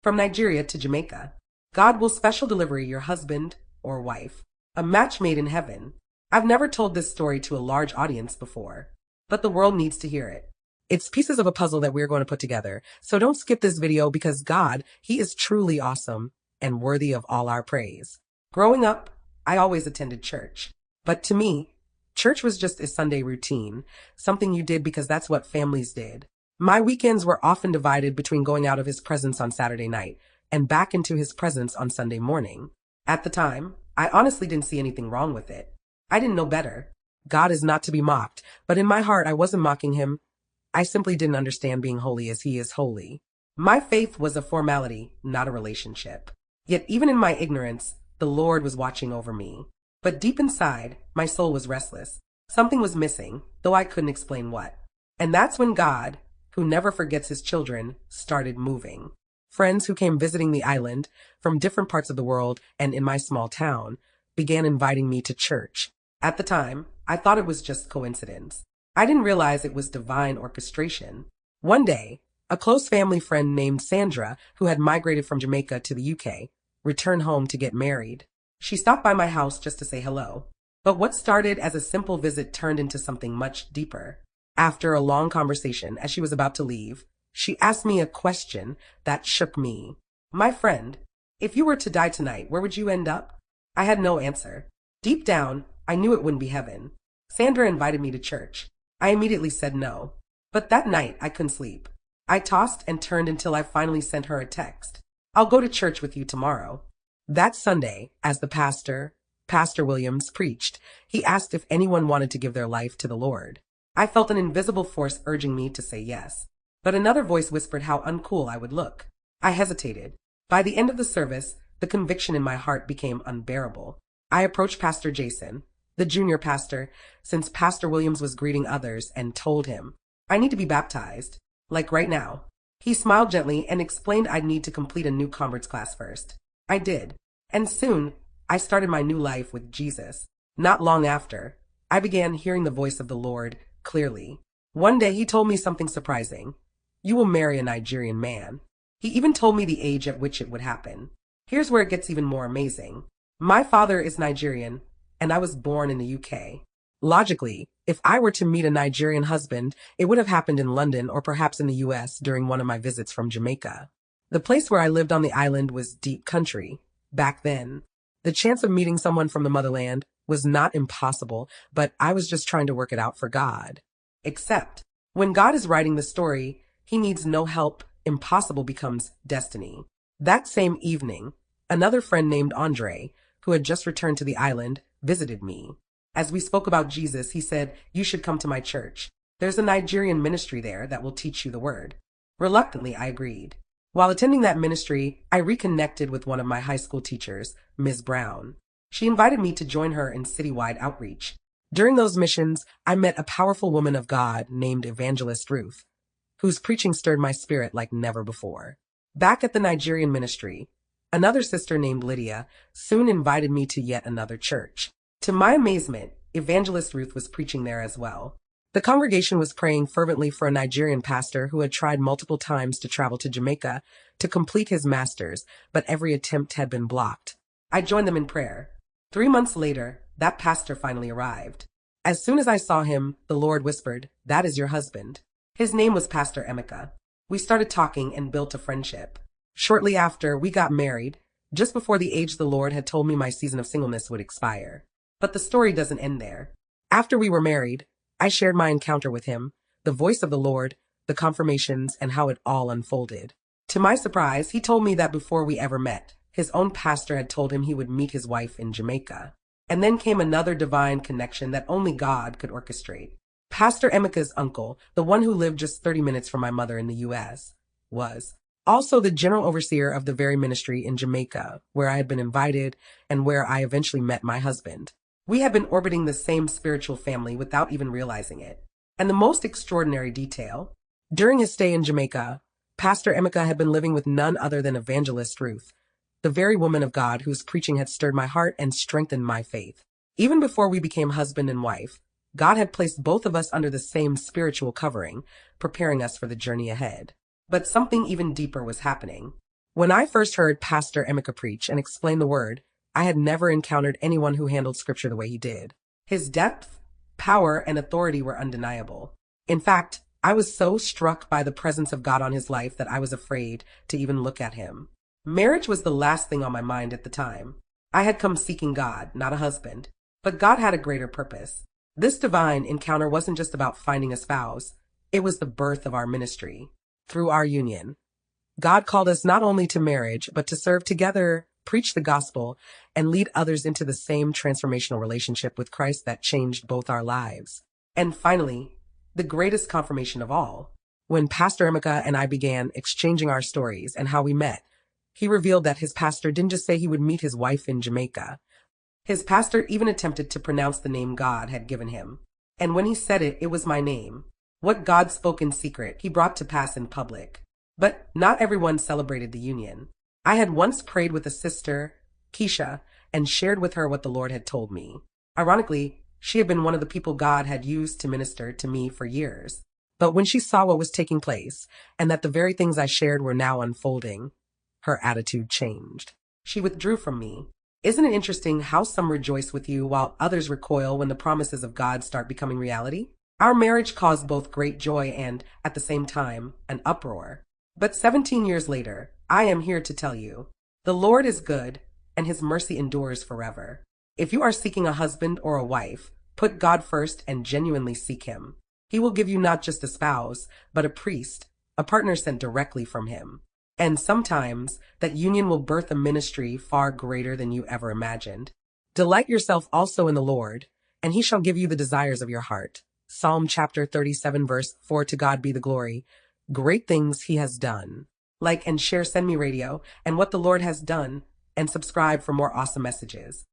From Nigeria to Jamaica, God will special delivery your husband or wife. A match made in heaven. I've never told this story to a large audience before, but the world needs to hear it. It's pieces of a puzzle that we're going to put together, so don't skip this video because God, He is truly awesome and worthy of all our praise. Growing up, I always attended church, but to me, church was just a Sunday routine, something you did because that's what families did. My weekends were often divided between going out of His presence on Saturday night and back into His presence on Sunday morning. At the time, I honestly didn't see anything wrong with it. I didn't know better. God is not to be mocked, but in my heart I wasn't mocking Him. I simply didn't understand being holy as He is holy. My faith was a formality, not a relationship. Yet even in my ignorance, the Lord was watching over me. But deep inside, my soul was restless. Something was missing, though I couldn't explain what. And that's when God, who never forgets His children, started moving. Friends who came visiting the island from different parts of the world and in my small town began inviting me to church. At the time, I thought it was just coincidence. I didn't realize it was divine orchestration. One day, a close family friend named Sandra, who had migrated from Jamaica to the UK, returned home to get married. She stopped by my house just to say hello. But what started as a simple visit turned into something much deeper. After a long conversation, as she was about to leave, she asked me a question that shook me. "My friend, if you were to die tonight, where would you end up?" I had no answer. Deep down, I knew it wouldn't be heaven. Sandra invited me to church. I immediately said no. But that night, I couldn't sleep. I tossed and turned until I finally sent her a text. "I'll go to church with you tomorrow." That Sunday, as the Pastor Williams, preached, he asked if anyone wanted to give their life to the Lord. I felt an invisible force urging me to say yes. But another voice whispered how uncool I would look. I hesitated. By the end of the service, the conviction in my heart became unbearable. I approached Pastor Jason, the junior pastor, since Pastor Williams was greeting others, and told him, "I need to be baptized, like right now." He smiled gently and explained I'd need to complete a new converts class first. I did, and soon I started my new life with Jesus. Not long after, I began hearing the voice of the Lord clearly. One day He told me something surprising. "You will marry a Nigerian man." He even told me the age at which it would happen. Here's where it gets even more amazing. My father is Nigerian, and I was born in the UK. Logically, if I were to meet a Nigerian husband, it would have happened in London or perhaps in the US during one of my visits from Jamaica. The place where I lived on the island was deep country. Back then, the chance of meeting someone from the motherland was not impossible, but I was just trying to work it out for God. Except, when God is writing the story, He needs no help. Impossible becomes destiny. That same evening, another friend named Andre, who had just returned to the island, visited me. As we spoke about Jesus, he said, "You should come to my church. There's a Nigerian ministry there that will teach you the word." Reluctantly, I agreed. While attending that ministry, I reconnected with one of my high school teachers, Ms. Brown. She invited me to join her in citywide outreach. During those missions, I met a powerful woman of God named Evangelist Ruth, whose preaching stirred my spirit like never before. Back at the Nigerian ministry, another sister named Lydia soon invited me to yet another church. To my amazement, Evangelist Ruth was preaching there as well. The congregation was praying fervently for a Nigerian pastor who had tried multiple times to travel to Jamaica to complete his master's, but every attempt had been blocked. I joined them in prayer. 3 months later, that pastor finally arrived. As soon as I saw him, the Lord whispered, "That is your husband." His name was Pastor Emeka. We started talking and built a friendship. Shortly after, we got married, just before the age the Lord had told me my season of singleness would expire. But the story doesn't end there. After we were married, I shared my encounter with him, the voice of the Lord, the confirmations, and how it all unfolded. To my surprise, he told me that before we ever met, his own pastor had told him he would meet his wife in Jamaica. And then came another divine connection that only God could orchestrate. Pastor Emeka's uncle, the one who lived just 30 minutes from my mother in the US, was also the general overseer of the very ministry in Jamaica, where I had been invited and where I eventually met my husband. We had been orbiting the same spiritual family without even realizing it. And the most extraordinary detail, during his stay in Jamaica, Pastor Emeka had been living with none other than Evangelist Ruth, the very woman of God whose preaching had stirred my heart and strengthened my faith. Even before we became husband and wife, God had placed both of us under the same spiritual covering, preparing us for the journey ahead. But something even deeper was happening. When I first heard Pastor Emeka preach and explain the word, I had never encountered anyone who handled scripture the way he did. His depth, power, and authority were undeniable. In fact, I was so struck by the presence of God on his life that I was afraid to even look at him. Marriage was the last thing on my mind at the time. I had come seeking God, not a husband. But God had a greater purpose. This divine encounter wasn't just about finding a spouse, it was the birth of our ministry. Through our union, God called us not only to marriage, but to serve together, preach the gospel, and lead others into the same transformational relationship with Christ that changed both our lives. And finally, the greatest confirmation of all, when Pastor Emeka and I began exchanging our stories and how we met, he revealed that his pastor didn't just say he would meet his wife in Jamaica. His pastor even attempted to pronounce the name God had given him. And when he said it, it was my name. What God spoke in secret, he brought to pass in public. But not everyone celebrated the union. I had once prayed with a sister, Keisha, and shared with her what the Lord had told me. Ironically, she had been one of the people God had used to minister to me for years. But when she saw what was taking place, and that the very things I shared were now unfolding, her attitude changed. She withdrew from me. Isn't it interesting how some rejoice with you while others recoil when the promises of God start becoming reality? Our marriage caused both great joy and, at the same time, an uproar. But 17 years later, I am here to tell you, the Lord is good, and his mercy endures forever. If you are seeking a husband or a wife, put God first and genuinely seek him. He will give you not just a spouse, but a priest, a partner sent directly from him. And sometimes that union will birth a ministry far greater than you ever imagined. Delight yourself also in the Lord, and he shall give you the desires of your heart. Psalm chapter 37 verse 4. To God be the glory. Great things he has done. Like and share Send Me Radio and What the Lord Has Done, and subscribe for more awesome messages.